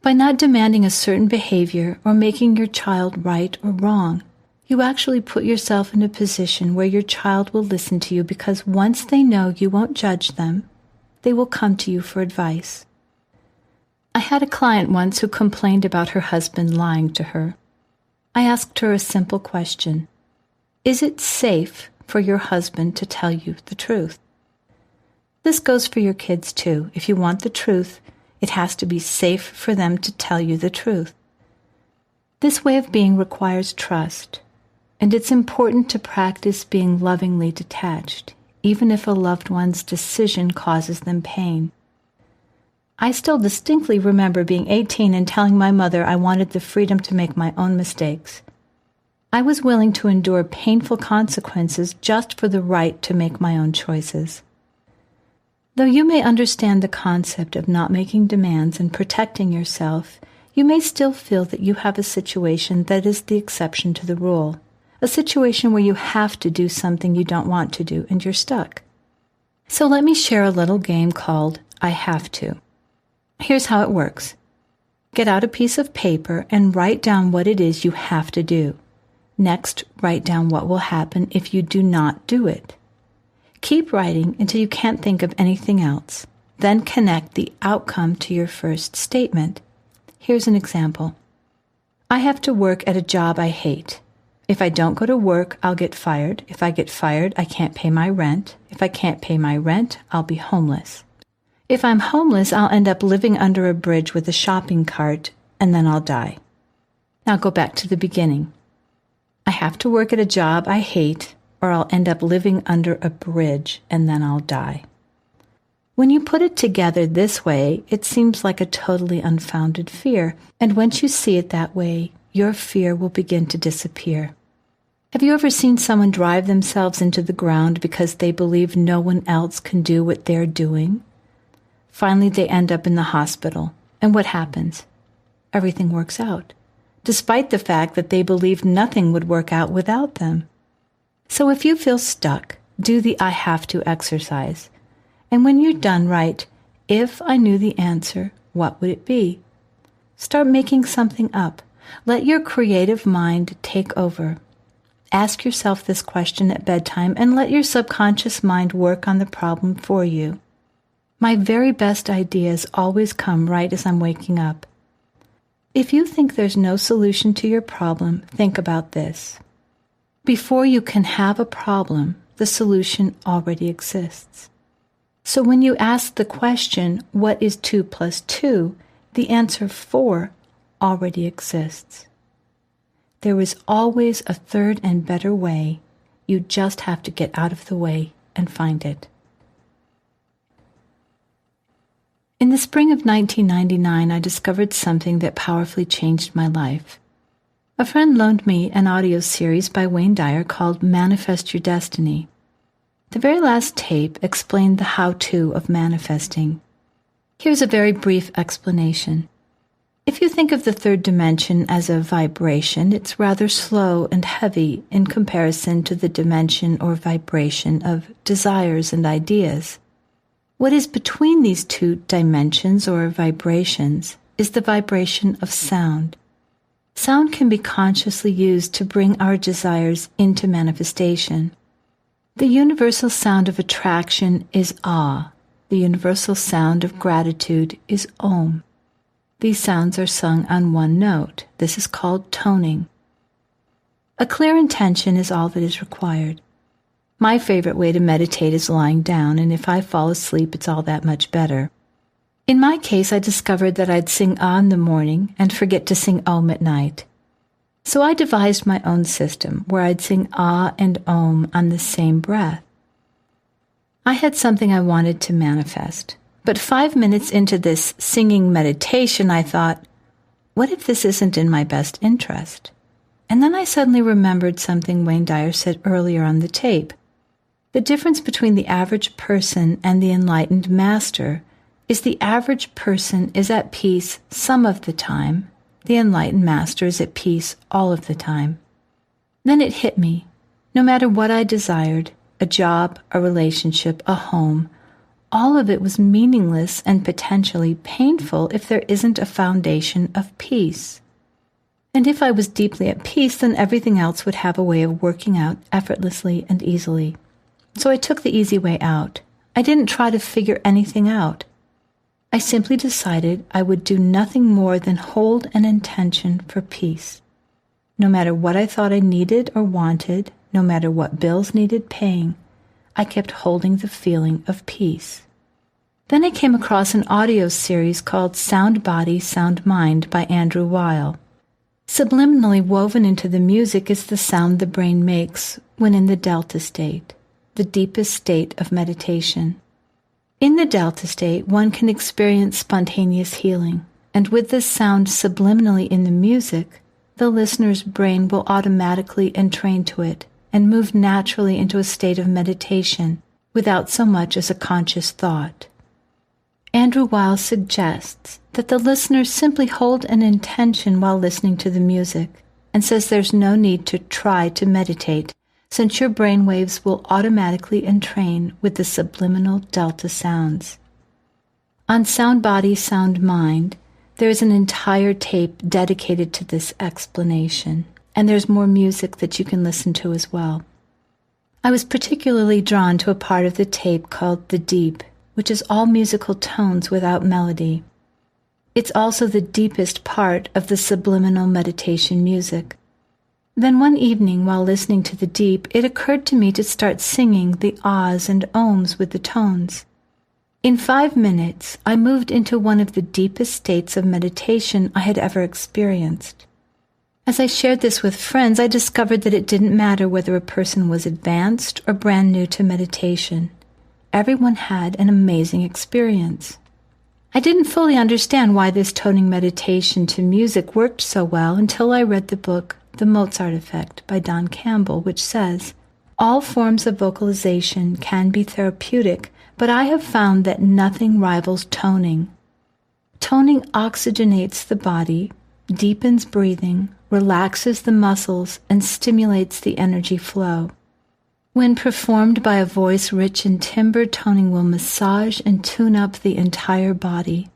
By not demanding a certain behavior or making your child right or wrong, you actually put yourself in a position where your child will listen to you because once they know you won't judge them, they will come to you for advice. I had a client once who complained about her husband lying to her. I asked her a simple question. Is it safe for your husband to tell you the truth? This goes for your kids too. If you want the truth, it has to be safe for them to tell you the truth. This way of being requires trust. And it's important to practice being lovingly detached, even if a loved one's decision causes them pain. I still distinctly remember being 18 and telling my mother I wanted the freedom to make my own mistakes. I was willing to endure painful consequences just for the right to make my own choices. Though you may understand the concept of not making demands and protecting yourself, you may still feel that you have a situation that is the exception to the rule. A situation where you have to do something you don't want to do and you're stuck. So let me share a little game called I Have To. Here's how it works. Get out a piece of paper and write down what it is you have to do. Next, write down what will happen if you do not do it. Keep writing until you can't think of anything else. Then connect the outcome to your first statement. Here's an example. I have to work at a job I hate. If I don't go to work, I'll get fired. If I get fired, I can't pay my rent. If I can't pay my rent, I'll be homeless. If I'm homeless, I'll end up living under a bridge with a shopping cart, and then I'll die. Now go back to the beginning. I have to work at a job I hate, or I'll end up living under a bridge, and then I'll die. When you put it together this way, it seems like a totally unfounded fear, and once you see it that way, your fear will begin to disappear. Have you ever seen someone drive themselves into the ground because they believe no one else can do what they're doing? Finally, they end up in the hospital. And what happens? Everything works out, despite the fact that they believed nothing would work out without them. So if you feel stuck, do the I have to exercise. And when you're done, write, if I knew the answer, what would it be? Start making something up. Let your creative mind take over. Ask yourself this question at bedtime and let your subconscious mind work on the problem for you. My very best ideas always come right as I'm waking up. If you think there's no solution to your problem, think about this. Before you can have a problem, the solution already exists. So when you ask the question, what is 2 plus 2, the answer 4 already exists. There is always a third and better way. You just have to get out of the way and find it. In the spring of 1999, I discovered something that powerfully changed my life. A friend loaned me an audio series by Wayne Dyer called Manifest Your Destiny. The very last tape explained the how-to of manifesting. Here's a very brief explanation. If you think of the third dimension as a vibration, it's rather slow and heavy in comparison to the dimension or vibration of desires and ideas. What is between these two dimensions or vibrations is the vibration of sound. Sound can be consciously used to bring our desires into manifestation. The universal sound of attraction is ah. The universal sound of gratitude is om. These sounds are sung on one note. This is called toning. A clear intention is all that is required. My favorite way to meditate is lying down, and if I fall asleep, it's all that much better. In my case, I discovered that I'd sing ah in the morning and forget to sing om at night. So I devised my own system where I'd sing ah and om on the same breath. I had something I wanted to manifest, but 5 minutes into this singing meditation, I thought, what if this isn't in my best interest? And then I suddenly remembered something Wayne Dyer said earlier on the tape. The difference between the average person and the enlightened master is the average person is at peace some of the time, the enlightened master is at peace all of the time. Then it hit me. No matter what I desired, a job, a relationship, a home, all of it was meaningless and potentially painful if there isn't a foundation of peace. And if I was deeply at peace, then everything else would have a way of working out effortlessly and easily. So I took the easy way out. I didn't try to figure anything out. I simply decided I would do nothing more than hold an intention for peace. No matter what I thought I needed or wanted, no matter what bills needed paying, I kept holding the feeling of peace. Then I came across an audio series called Sound Body, Sound Mind by Andrew Weil. Subliminally woven into the music is the sound the brain makes when in the delta state, the deepest state of meditation. In the delta state, one can experience spontaneous healing, and with this sound subliminally in the music, the listener's brain will automatically entrain to it and move naturally into a state of meditation without so much as a conscious thought. Andrew Weil suggests that the listener simply hold an intention while listening to the music and says there's no need to try to meditate since your brain waves will automatically entrain with the subliminal delta sounds. On Sound Body, Sound Mind, there is an entire tape dedicated to this explanation, and there's more music that you can listen to as well. I was particularly drawn to a part of the tape called The Deep, which is all musical tones without melody. It's also the deepest part of the subliminal meditation music. Then one evening, while listening to The Deep, it occurred to me to start singing the ahs and ohms with the tones. In 5 minutes, I moved into one of the deepest states of meditation I had ever experienced. As I shared this with friends, I discovered that it didn't matter whether a person was advanced or brand new to meditation. Everyone had an amazing experience. I didn't fully understand why this toning meditation to music worked so well until I read the book The Mozart Effect by Don Campbell, which says, all forms of vocalization can be therapeutic, but I have found that nothing rivals toning. Toning oxygenates the body, deepens breathing, relaxes the muscles, and stimulates the energy flow. When performed by a voice rich in timbre, toning will massage and tune up the entire body.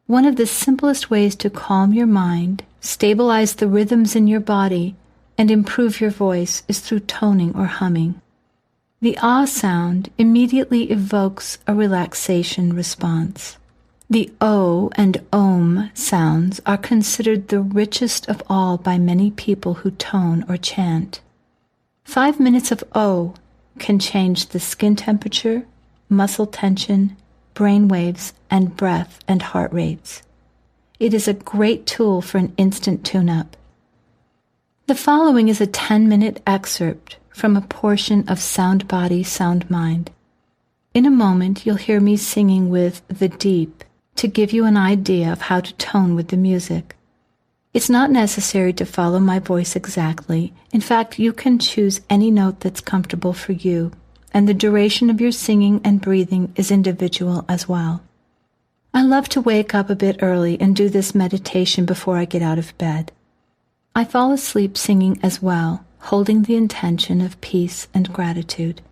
One of the simplest ways to calm your mind, stabilize the rhythms in your body, and improve your voice is through toning or humming. The ah sound immediately evokes a relaxation response. The o and om sounds are considered the richest of all by many people who tone or chant. 5 minutes of o can change the skin temperature, muscle tension, brain waves, and breath and heart rates. It is a great tool for an instant tune-up. The following is a 10-minute excerpt from a portion of Sound Body, Sound Mind. In a moment, you'll hear me singing with The Deep to give you an idea of how to tone with the music. It's not necessary to follow my voice exactly. In fact, you can choose any note that's comfortable for you, and the duration of your singing and breathing is individual as well. I love to wake up a bit early and do this meditation before I get out of bed. I fall asleep singing as well, holding the intention of peace and gratitude.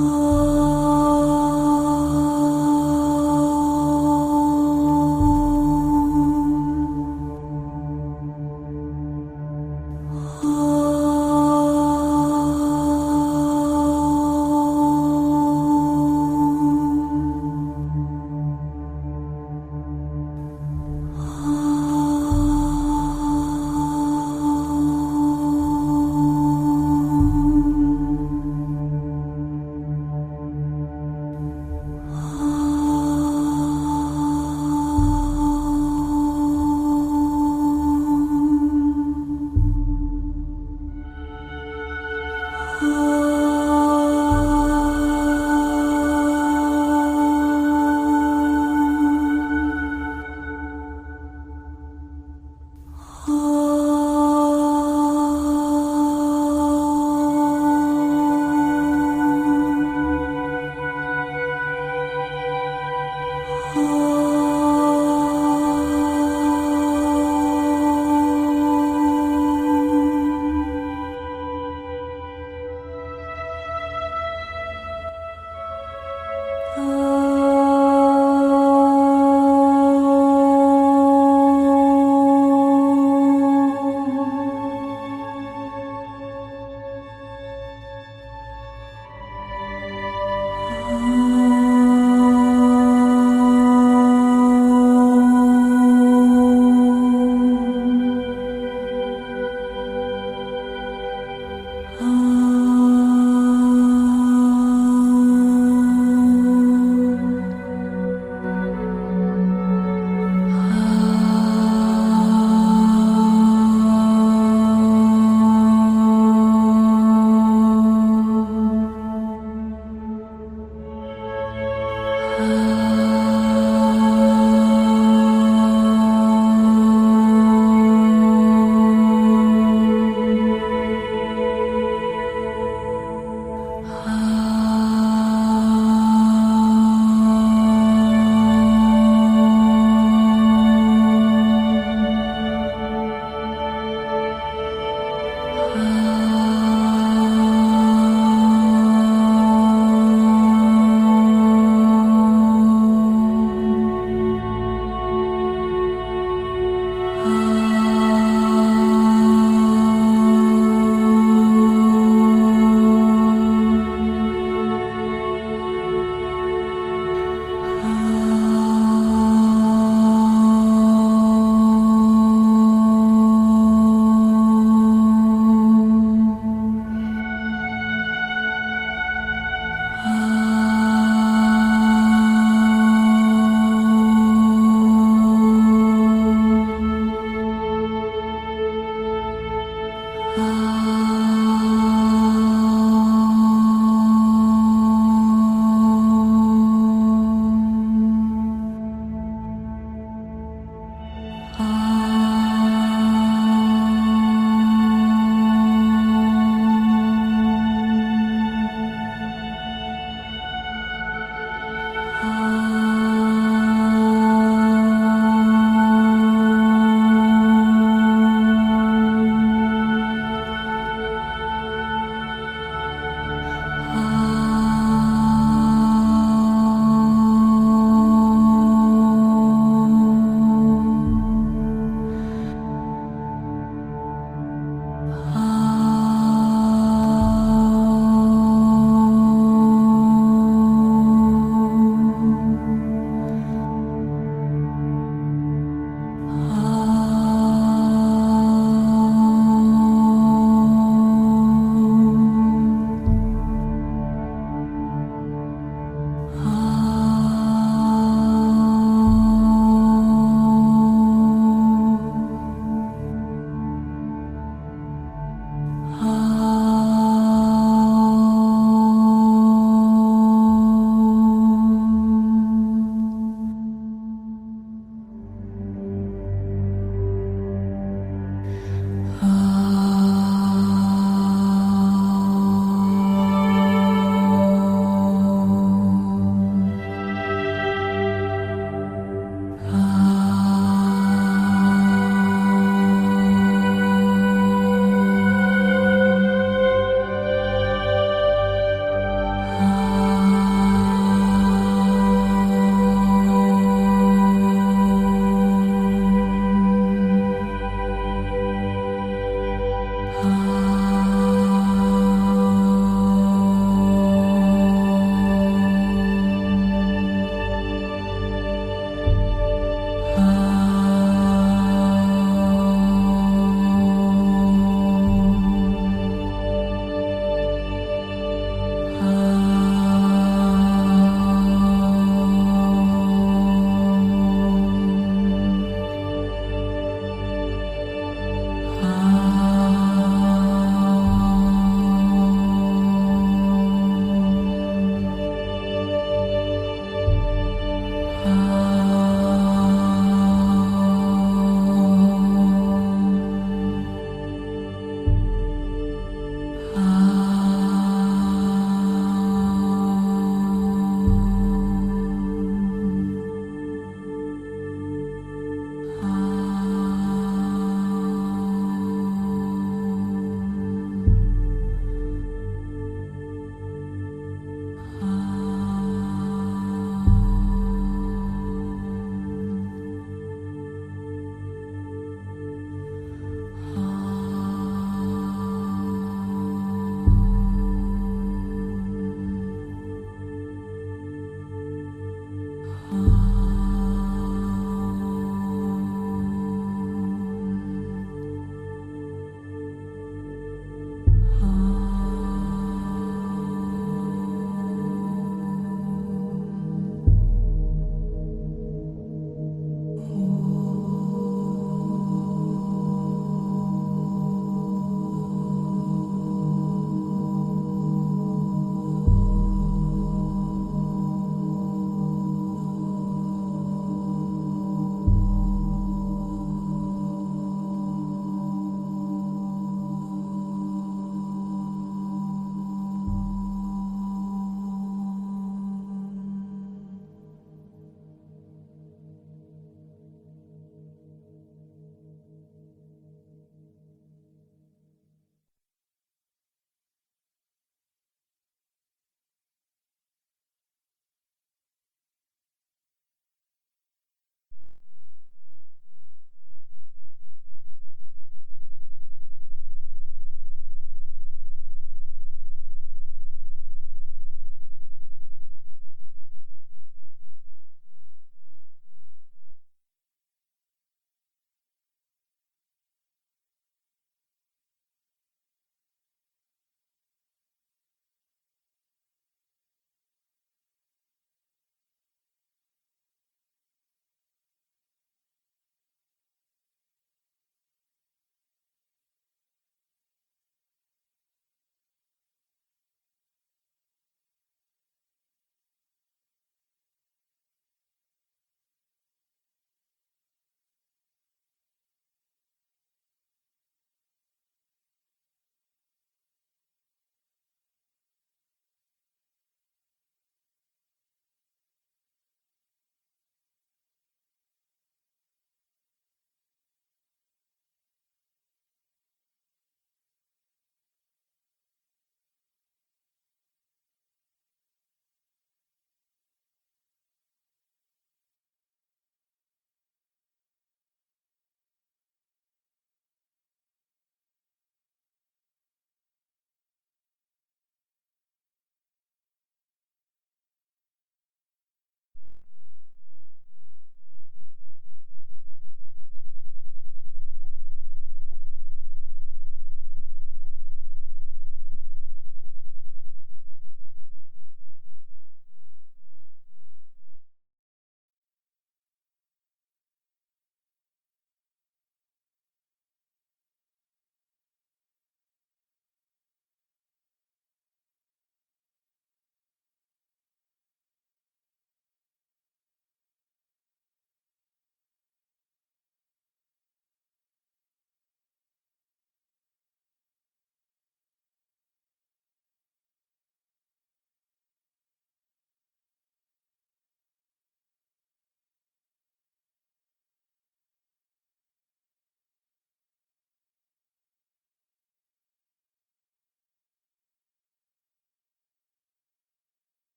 Oh.